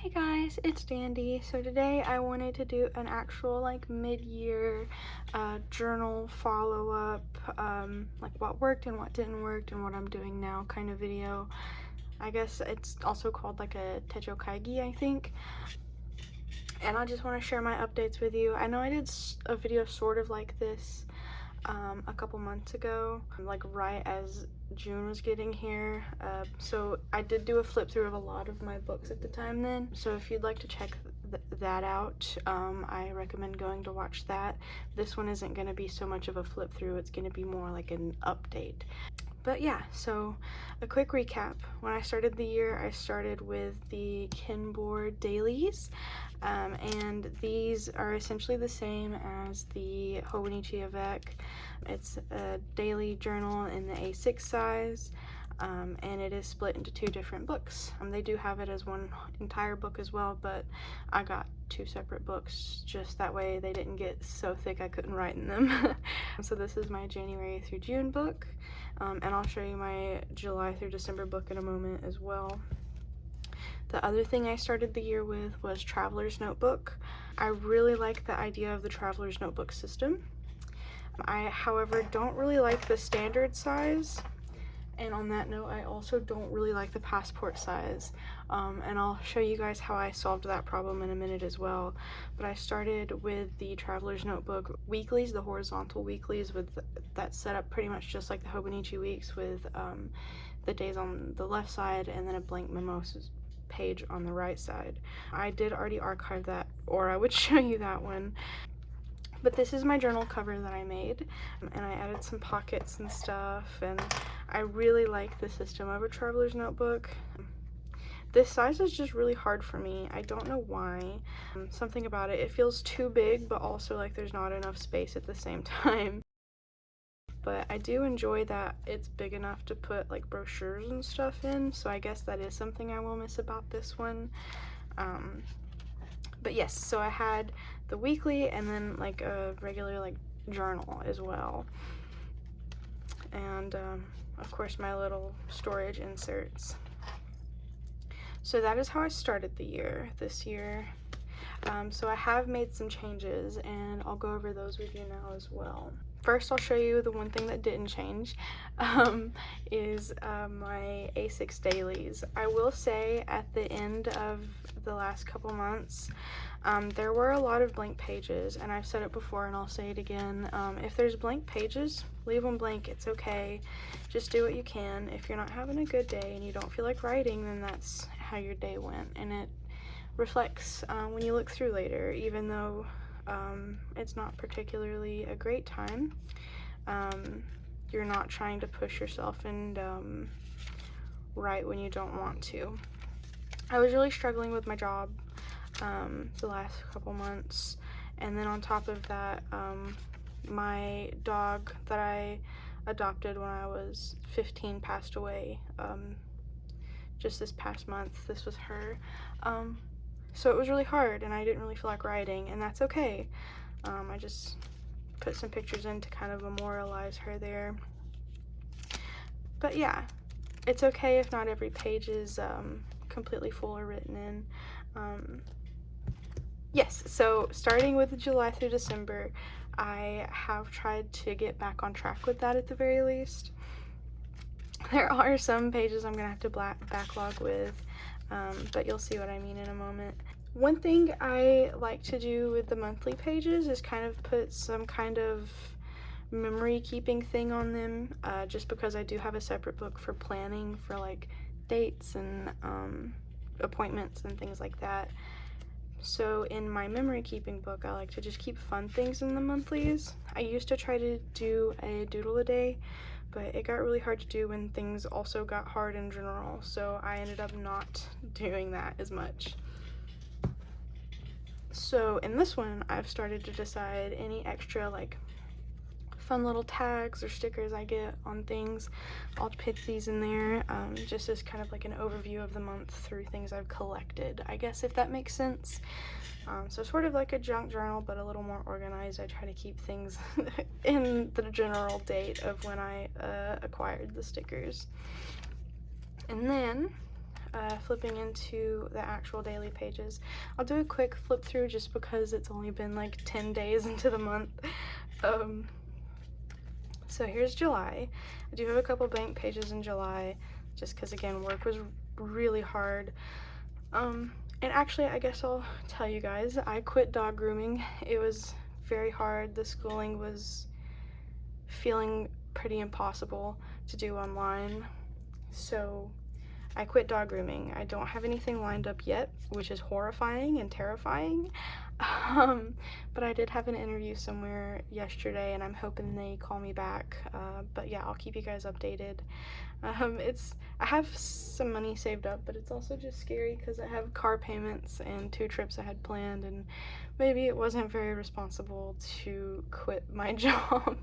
Hey guys, it's Dandy. So today I wanted to do an actual like mid-year journal follow-up, like what worked and what didn't work and what I'm doing now kind of video. I guess it's also called like a techo kaigi, I think. And I just want to share my updates with you. I know I did a video sort of like this a couple months ago, like right as June was getting here. So I did do a flip through of a lot of my books at the time then. So if you'd like to check that out, I recommend going to watch that. This one isn't going to be so much of a flip through, it's going to be more like an update. But yeah, so a quick recap. When I started the year, I started with the Kinboard dailies, and these are essentially the same as the Hobonichi Avec. It's a daily journal in the A6 size, and it is split into two different books. They do have it as one entire book as well, but I got two separate books just that way they didn't get so thick I couldn't write in them. So this is my January through June book. And I'll show you my July through December book in a moment as well. The other thing I started the year with was Traveler's Notebook. I really like the idea of the Traveler's Notebook system. I, however, don't really like the standard size. And on that note, I also don't really like the passport size. And I'll show you guys how I solved that problem in a minute as well. But I started with the Traveler's Notebook weeklies, the horizontal weeklies, with that set up pretty much just like the Hobonichi weeks, with the days on the left side and then a blank memo page on the right side. I did already archive that, or I would show you that one. But this is my journal cover that I made, and I added some pockets and stuff, and I really like the system of a Traveler's Notebook. This size is just really hard for me. I don't know why. Something about it, it feels too big, but also like there's not enough space at the same time. But I do enjoy that it's big enough to put like brochures and stuff in, so I guess that is something I will miss about this one. But yes, so I had the weekly and then like a regular like journal as well, and of course my little storage inserts. So that is how I started the year this year. So I have made some changes and I'll go over those with you now as well. First, I'll show you the one thing that didn't change, is my A6 dailies. I will say at the end of the last couple months, there were a lot of blank pages, and I've said it before and I'll say it again. If there's blank pages, leave them blank, it's okay. Just do what you can. If you're not having a good day and you don't feel like writing, then that's how your day went, and it reflects when you look through later, even though it's not particularly a great time. You're not trying to push yourself and write when you don't want to. I was really struggling with my job the last couple months, and then on top of that, my dog that I adopted when I was 15 passed away just this past month. This was her. So it was really hard and I didn't really feel like writing, and that's okay. I just put some pictures in to kind of memorialize her there. But yeah, it's okay if not every page is completely full or written in. Yes, so starting with July through December, I have tried to get back on track with that at the very least. There are some pages I'm gonna have to backlog with, but you'll see what I mean in a moment. One thing I like to do with the monthly pages is kind of put some kind of memory keeping thing on them, just because I do have a separate book for planning for like dates and appointments and things like that. So in my memory keeping book, I like to just keep fun things in the monthlies. I used to try to do a doodle a day, but it got really hard to do when things also got hard in general, so I ended up not doing that as much. So in this one, I've started to decide any extra like fun little tags or stickers I get on things, I'll put these in there, just as kind of like an overview of the month through things I've collected, I guess, if that makes sense. So sort of like a junk journal, but a little more organized. I try to keep things in the general date of when I acquired the stickers. And then flipping into the actual daily pages. I'll do a quick flip through just because it's only been like 10 days into the month. So here's July. I do have a couple blank pages in July just because, again, work was really hard. And actually, I guess I'll tell you guys, I quit dog grooming. It was very hard. The schooling was feeling pretty impossible to do online. So I quit dog grooming. I don't have anything lined up yet, which is horrifying and terrifying. But I did have an interview somewhere yesterday, and I'm hoping they call me back. But yeah, I'll keep you guys updated. I have some money saved up, but it's also just scary because I have car payments and 2 trips I had planned, and maybe it wasn't very responsible to quit my job.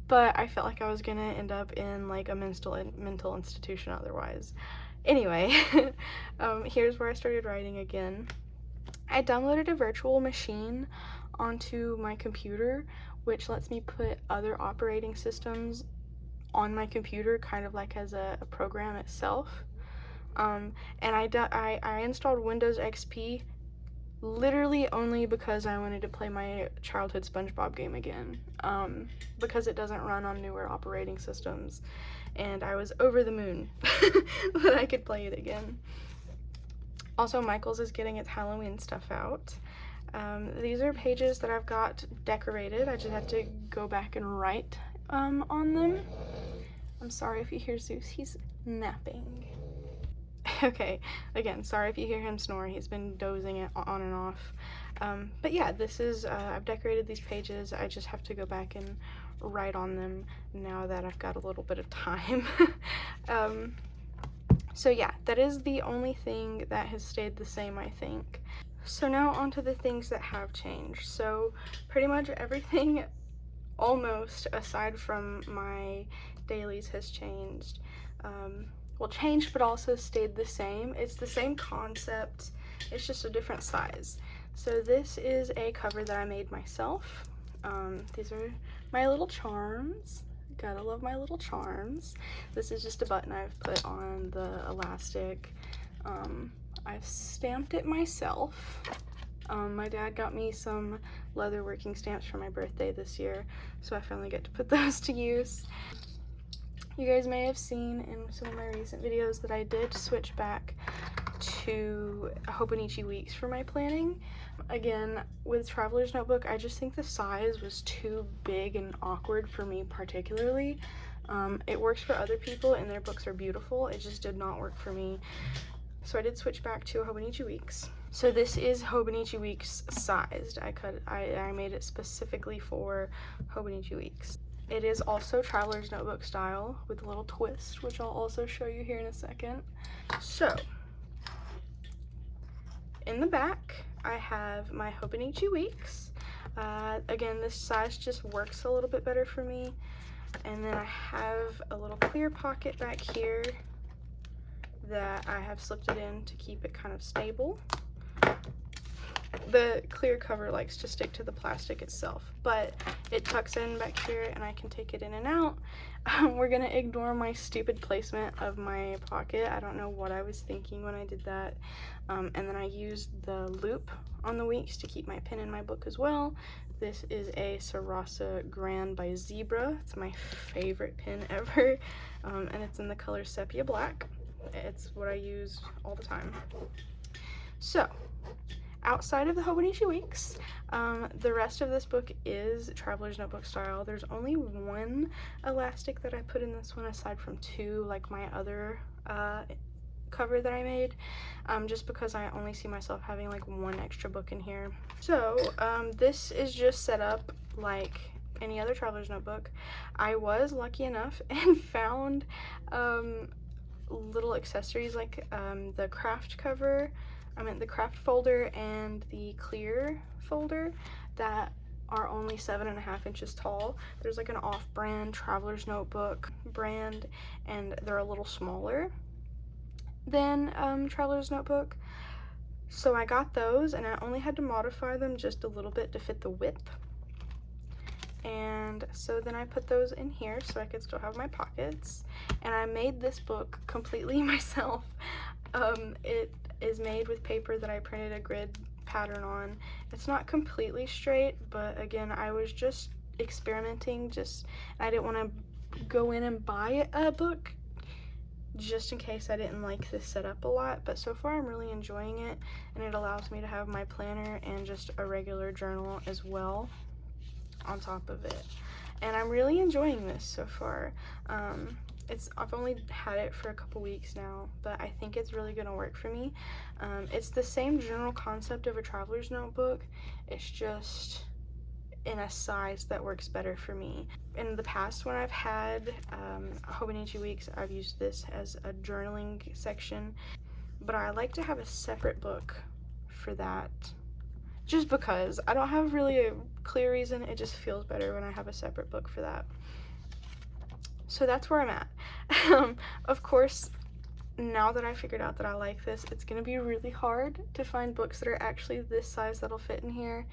But I felt like I was gonna end up in like a mental institution otherwise. Anyway, here's where I started writing again. I downloaded a virtual machine onto my computer, which lets me put other operating systems on my computer, kind of like as a program itself. And I installed Windows XP literally only because I wanted to play my childhood SpongeBob game again, because it doesn't run on newer operating systems, and I was over the moon that I could play it again. Also, Michael's is getting its Halloween stuff out. These are pages that I've got decorated. I just have to go back and write on them. I'm sorry if you hear Zeus, he's napping. Okay, again, sorry if you hear him snore, he's been dozing it on and off. But yeah, this is, I've decorated these pages. I just have to go back and write on them now that I've got a little bit of time. So yeah, that is the only thing that has stayed the same, I think. So now onto the things that have changed. So pretty much everything, almost, aside from my dailies, has changed. Well, changed but also stayed the same. It's the same concept, it's just a different size. So this is a cover that I made myself. These are my little charms. Gotta love my little charms. This is just a button I've put on the elastic. I've stamped it myself. My dad got me some leather working stamps for my birthday this year, so I finally get to put those to use. You guys may have seen in some of my recent videos that I did switch back to Hobonichi Weeks for my planning. Again, with Traveler's Notebook, I just think the size was too big and awkward for me particularly. It works for other people and their books are beautiful, it just did not work for me. So I did switch back to Hobonichi Weeks. So this is Hobonichi Weeks sized. I made it specifically for Hobonichi Weeks. It is also Traveler's Notebook style with a little twist, which I'll also show you here in a second. So, in the back, I have my Hobonichi Weeks. Again, this size just works a little bit better for me. And then I have a little clear pocket back here that I have slipped it in to keep it kind of stable. The clear cover likes to stick to the plastic itself, but it tucks in back here and I can take it in and out. We're gonna ignore my stupid placement of my pocket. I don't know what I was thinking when I did that. And then I used the loop on the Weeks to keep my pen in my book as well. This is a Sarasa Grand by Zebra. It's my favorite pen ever, and it's in the color Sepia Black. It's what I use all the time. So, outside of the Hobonichi Weeks, the rest of this book is Traveler's Notebook style. There's only one elastic that I put in this one aside from 2, like my other cover that I made, just because I only see myself having like 1 extra book in here. So this is just set up like any other Traveler's Notebook. I was lucky enough and found little accessories like the craft cover, the craft folder and the clear folder that are only 7.5 inches tall. There's like an off-brand Traveler's Notebook brand, and they're a little smaller than Traveler's Notebook. So I got those, and I only had to modify them just a little bit to fit the width. And so then I put those in here so I could still have my pockets. And I made this book completely myself. It is made with paper that I printed a grid pattern on. It's not completely straight, but again, I was just experimenting. I didn't want to go in and buy a book just in case I didn't like this setup a lot, but so far I'm really enjoying it, and it allows me to have my planner and just a regular journal as well on top of it, and I'm really enjoying this so far. I've only had it for a couple weeks now, but I think it's really gonna work for me. It's the same general concept of a traveler's notebook, it's just in a size that works better for me. In the past, when I've had Hobonichi weeks, I've used this as a journaling section, but I like to have a separate book for that, just because I don't have really a clear reason. It just feels better when I have a separate book for that. So that's where I'm at. Of course, now that I figured out that I like this, it's gonna be really hard to find books that are actually this size that'll fit in here.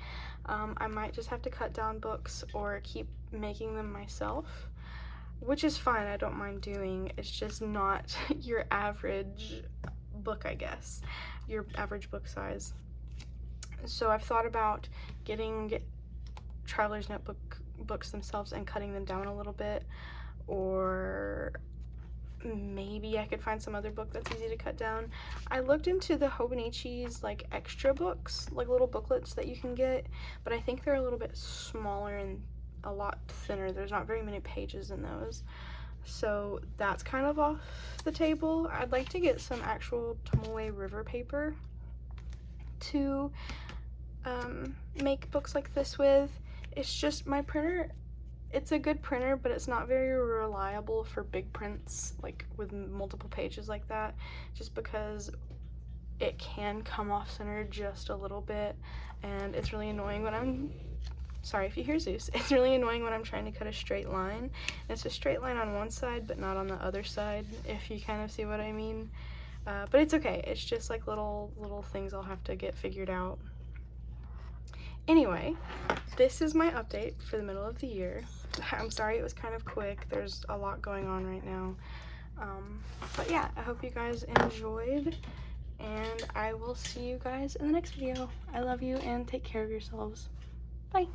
I might just have to cut down books or keep making them myself, which is fine, I don't mind doing. It's just not your average book, I guess, your average book size. So I've thought about getting traveler's notebook books themselves and cutting them down a little bit, or maybe I could find some other book that's easy to cut down. I looked into the Hobonichi's like extra books, like little booklets that you can get, but I think they're a little bit smaller and a lot thinner. There's not very many pages in those, so that's kind of off the table. I'd like to get some actual Tomoe River paper to make books like this with. It's just my printer, it's a good printer, but it's not very reliable for big prints, like with multiple pages like that, just because it can come off center just a little bit, and it's really annoying when I'm, sorry if you hear Zeus, it's really annoying when I'm trying to cut a straight line. And it's a straight line on one side, but not on the other side, if you kind of see what I mean. But it's okay, it's just like little things I'll have to get figured out. Anyway, this is my update for the middle of the year. I'm sorry it was kind of quick, there's a lot going on right now. But yeah, I hope you guys enjoyed, and I will see you guys in the next video. I love you, and take care of yourselves. Bye!